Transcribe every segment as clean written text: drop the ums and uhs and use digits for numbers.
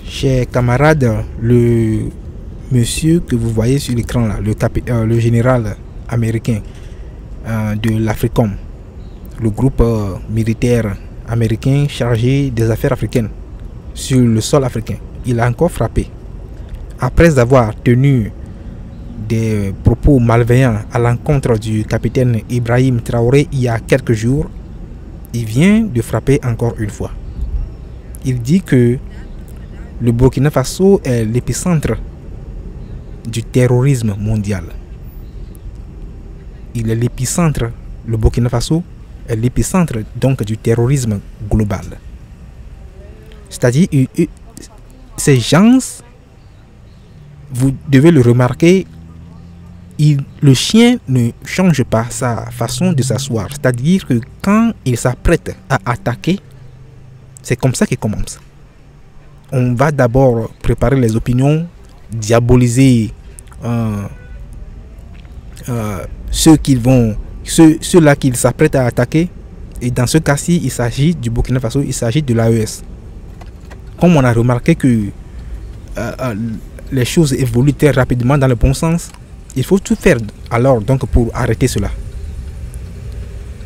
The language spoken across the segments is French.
Chers camarades, le monsieur que vous voyez sur l'écran là, le général américain de l'Africom, le groupe militaire américain chargé des affaires africaines sur le sol africain, il a encore frappé. Après avoir tenu des propos malveillants à l'encontre du capitaine Ibrahim Traoré il y a quelques jours, il vient de frapper encore une fois. Il dit que le Burkina Faso est l'épicentre du terrorisme mondial. Il est l'épicentre, le Burkina Faso est l'épicentre donc du terrorisme global. C'est-à-dire, ces gens, vous devez le remarquer, le chien ne change pas sa façon de s'asseoir. C'est-à-dire que quand il s'apprête à attaquer, c'est comme ça qu'il commence. On va d'abord préparer les opinions, diaboliser ceux-là qu'ils s'apprêtent à attaquer. Et dans ce cas-ci, il s'agit du Burkina Faso, il s'agit de l'AES. Comme on a remarqué que les choses évoluent très rapidement dans le bon sens, il faut tout faire alors donc pour arrêter cela.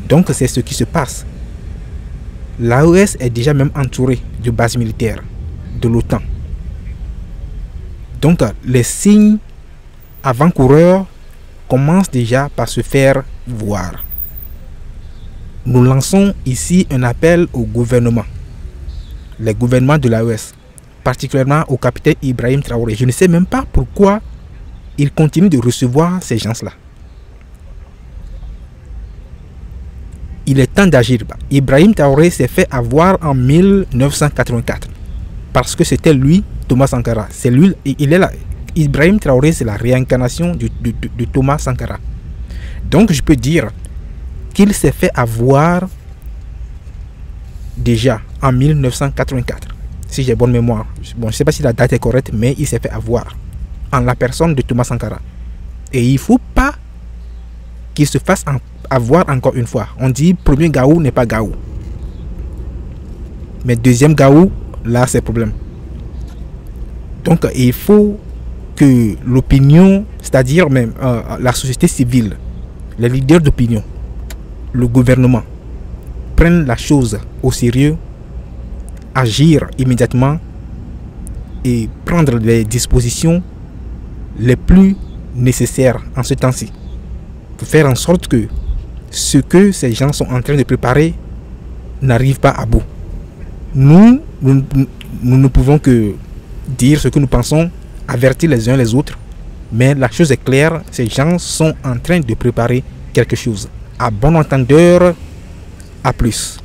Donc c'est ce qui se passe. L'AES est déjà même entourée de bases militaires de l'OTAN. Donc les signes avant-coureurs commencent déjà par se faire voir. Nous lançons ici un appel au gouvernement, les gouvernements de l'AES, particulièrement au capitaine Ibrahim Traoré. Je ne sais même pas pourquoi il continue de recevoir ces gens-là. Il est temps d'agir. Ibrahim Traoré s'est fait avoir en 1984 parce que c'était lui, Thomas Sankara. C'est lui, il est là. Ibrahim Traoré, c'est la réincarnation de Thomas Sankara. Donc je peux dire qu'il s'est fait avoir déjà en 1984, si j'ai bonne mémoire. Bon, je ne sais pas si la date est correcte, mais il s'est fait avoir en la personne de Thomas Sankara. Et il ne faut pas qu'il se fasse avoir encore une fois. On dit premier Gaou n'est pas Gaou. Mais deuxième Gaou, là c'est problème. Donc il faut que l'opinion, c'est-à-dire même la société civile, les leaders d'opinion, le gouvernement, prennent la chose au sérieux, agir immédiatement et prendre les dispositions les plus nécessaires en ce temps-ci pour faire en sorte que ce que ces gens sont en train de préparer n'arrive pas à bout. Nous ne pouvons que dire ce que nous pensons, avertir les uns les autres, mais la chose est claire, ces gens sont en train de préparer quelque chose. À bon entendeur, à plus.